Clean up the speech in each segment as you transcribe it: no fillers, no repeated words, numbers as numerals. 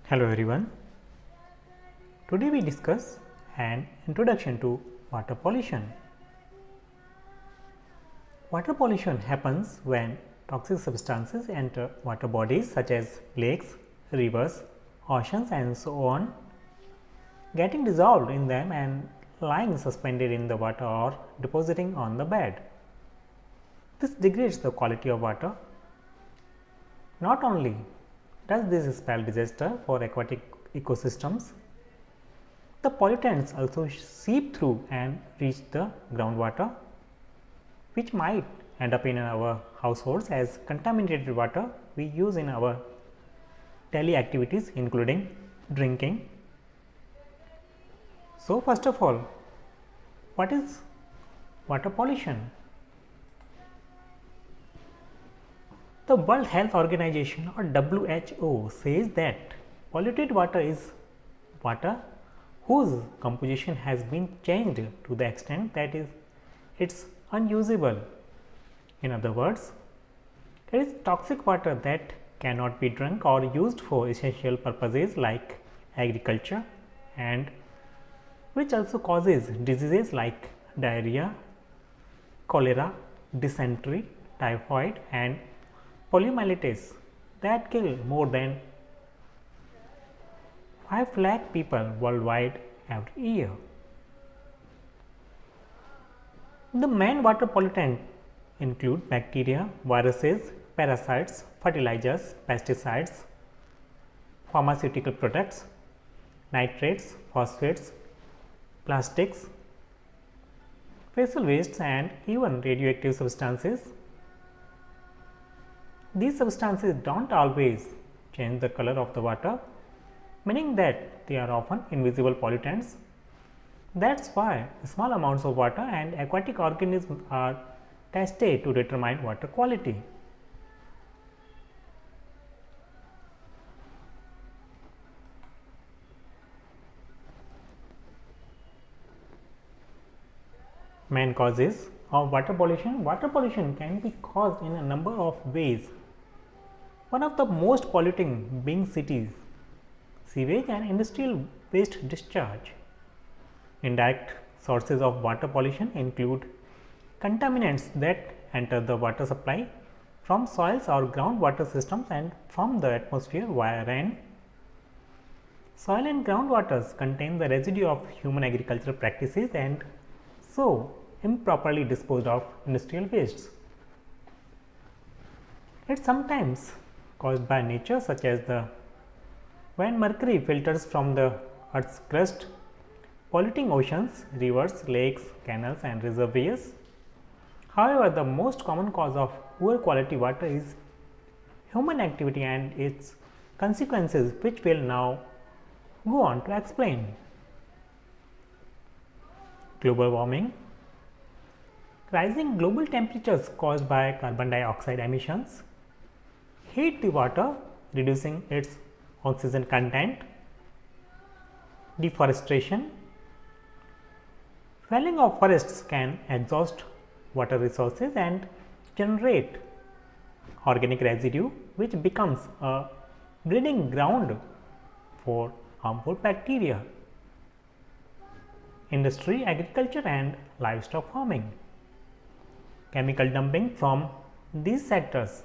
Hello everyone. Today we discuss an introduction to water pollution. Water pollution happens when toxic substances enter water bodies such as lakes, rivers, oceans and so on, getting dissolved in them and lying suspended in the water or depositing on the bed. This degrades the quality of water. Not only does this spell disaster for aquatic ecosystems, the pollutants also seep through and reach the groundwater, which might end up in our households as contaminated water we use in our daily activities including drinking. So, first of all, what is water pollution? The World Health Organization or WHO says that polluted water is water whose composition has been changed to the extent that it's unusable. In other words, it is toxic water that cannot be drunk or used for essential purposes like agriculture, and which also causes diseases like diarrhea, cholera, dysentery, typhoid and poliomyelitis that kill more than 5 lakh people worldwide every year. The main water pollutants include bacteria, viruses, parasites, fertilizers, pesticides, pharmaceutical products, nitrates, phosphates, plastics, special wastes and even radioactive substances. These substances do not always change the color of the water, meaning that they are often invisible pollutants. That is why small amounts of water and aquatic organisms are tested to determine water quality. Main causes of water pollution. Water pollution can be caused in a number of ways. One of the most polluting being cities, sewage and industrial waste discharge. Indirect sources of water pollution include contaminants that enter the water supply from soils or groundwater systems and from the atmosphere via rain. Soil and groundwaters contain the residue of human agricultural practices and so improperly disposed of industrial wastes. It is sometimes caused by nature, such as when mercury filters from the earth's crust, polluting oceans, rivers, lakes, canals and reservoirs. However, the most common cause of poor quality water is human activity and its consequences, which we will now go on to explain. Global warming. Rising global temperatures caused by carbon dioxide emissions heat the water, reducing its oxygen content. Deforestation. Felling of forests can exhaust water resources and generate organic residue, which becomes a breeding ground for harmful bacteria. Industry, agriculture and livestock farming. Chemical dumping from these sectors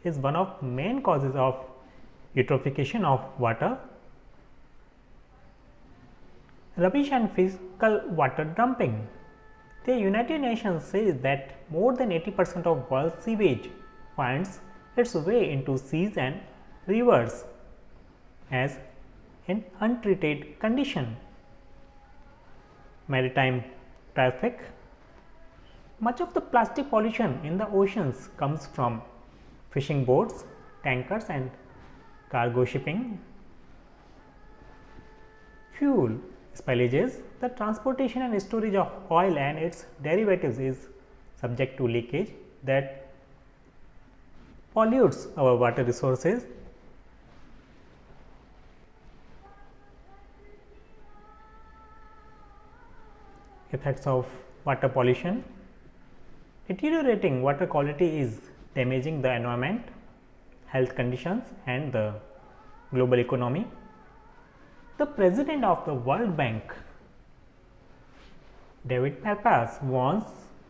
is one of main causes of eutrophication of water. Rubbish and fecal water dumping. The United Nations says that more than 80% of world sewage finds its way into seas and rivers as in untreated condition. Maritime traffic. Much of the plastic pollution in the oceans comes from fishing boats, tankers and cargo shipping. Fuel spillages. The transportation and storage of oil and its derivatives is subject to leakage that pollutes our water resources. Effects of water pollution. Deteriorating water quality is damaging the environment, health conditions and the global economy. The president of the World Bank, David Malpass, warns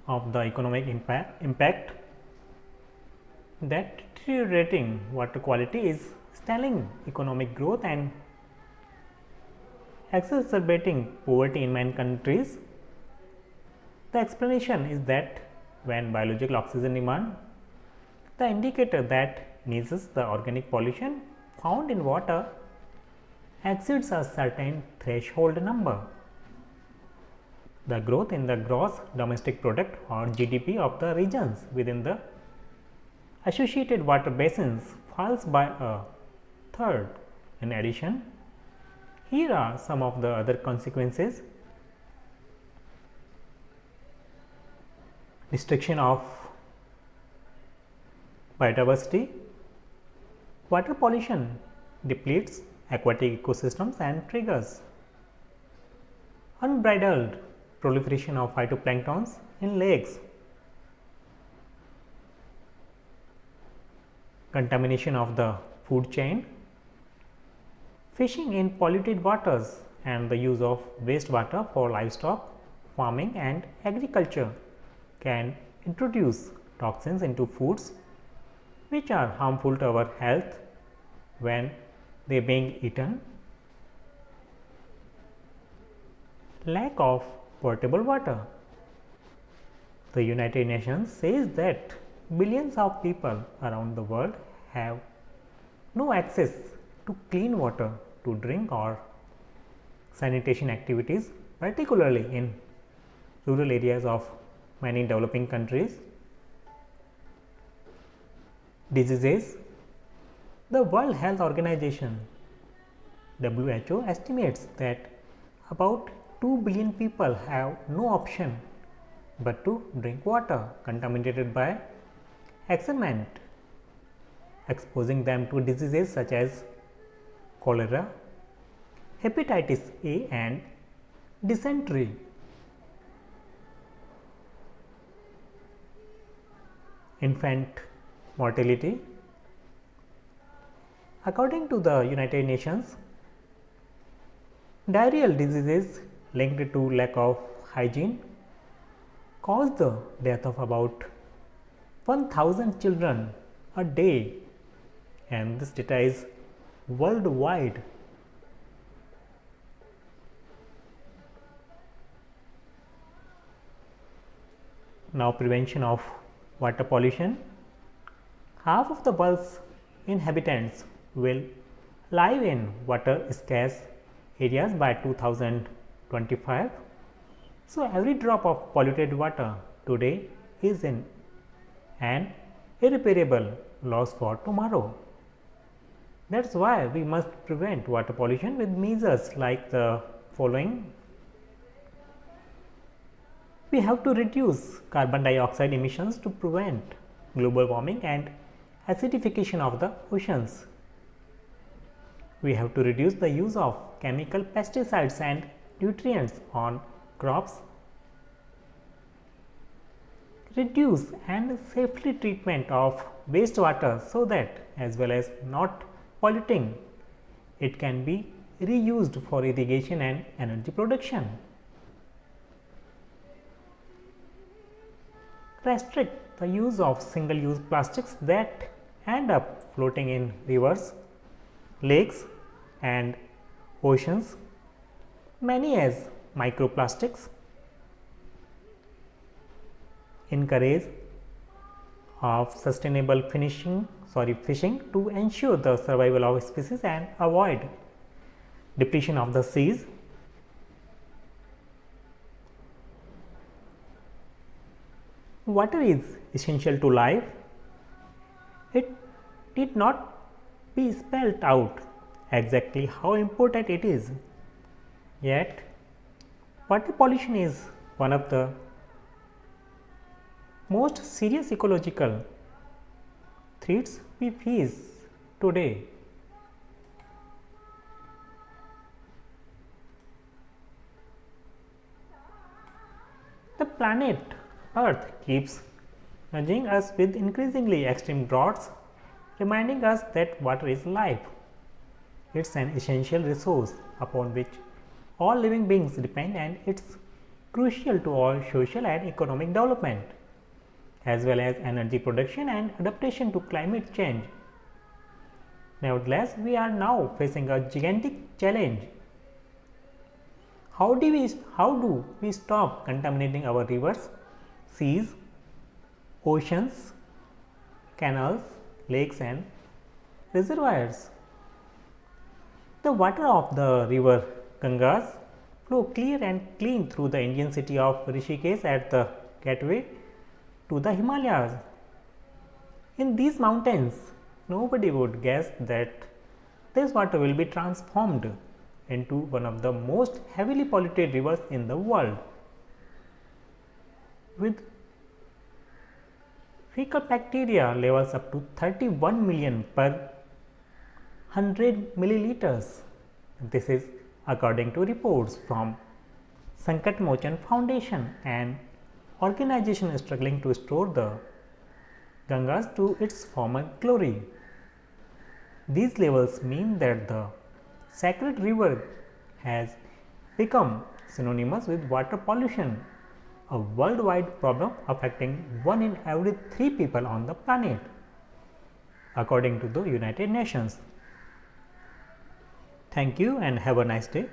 of the economic impact that deteriorating water quality is stalling economic growth and exacerbating poverty in many countries. The explanation is that when biological oxygen demand, the indicator that measures the organic pollution found in water, exceeds a certain threshold number, the growth in the gross domestic product or GDP of the regions within the associated water basins falls by a third. In addition, here are some of the other consequences: destruction of biodiversity. Water pollution depletes aquatic ecosystems and triggers unbridled proliferation of phytoplanktons in lakes. Contamination of the food chain. Fishing in polluted waters and the use of wastewater for livestock farming and agriculture can introduce toxins into foods which are harmful to our health when they are being eaten. Lack of potable water. The United Nations says that billions of people around the world have no access to clean water to drink or sanitation activities, particularly in rural areas of many developing countries. Diseases. The World Health Organization WHO estimates that about 2 billion people have no option but to drink water contaminated by excrement, exposing them to diseases such as cholera, hepatitis A and dysentery. Infant mortality. According to the United Nations, diarrheal diseases linked to lack of hygiene cause the death of about 1000 children a day, and this data is worldwide. Now, prevention of water pollution. Half of the world's inhabitants will live in water scarce areas by 2025. So, every drop of polluted water today is an irreparable loss for tomorrow. That is why we must prevent water pollution with measures like the following. We have to reduce carbon dioxide emissions to prevent global warming and acidification of the oceans. We have to reduce the use of chemical pesticides and nutrients on crops. Reduce and safely treatment of wastewater so that, as well as not polluting, it can be reused for irrigation and energy production. Restrict the use of single-use plastics that end up floating in rivers, lakes and oceans, many as microplastics. Encourage of sustainable fishing to ensure the survival of species and avoid depletion of the seas. Water is essential to life. It did not be spelled out exactly how important it is. Yet, water pollution is one of the most serious ecological threats we face today. The planet Earth keeps nudging us with increasingly extreme droughts, reminding us that water is life. It's an essential resource upon which all living beings depend, and it's crucial to all social and economic development, as well as energy production and adaptation to climate change. Nevertheless, we are now facing a gigantic challenge. How do we stop contaminating our rivers, seas, oceans, canals, lakes and reservoirs? The water of the river Gangas flow clear and clean through the Indian city of Rishikesh at the gateway to the Himalayas. In these mountains, nobody would guess that this water will be transformed into one of the most heavily polluted rivers in the world. With fecal bacteria levels up to 31 million per 100 milliliters. This is according to reports from Sankat Mochan Foundation, an organization struggling to restore the Gangas to its former glory. These levels mean that the sacred river has become synonymous with water pollution, a worldwide problem affecting 1 in every 3 people on the planet, according to the United Nations. Thank you and have a nice day.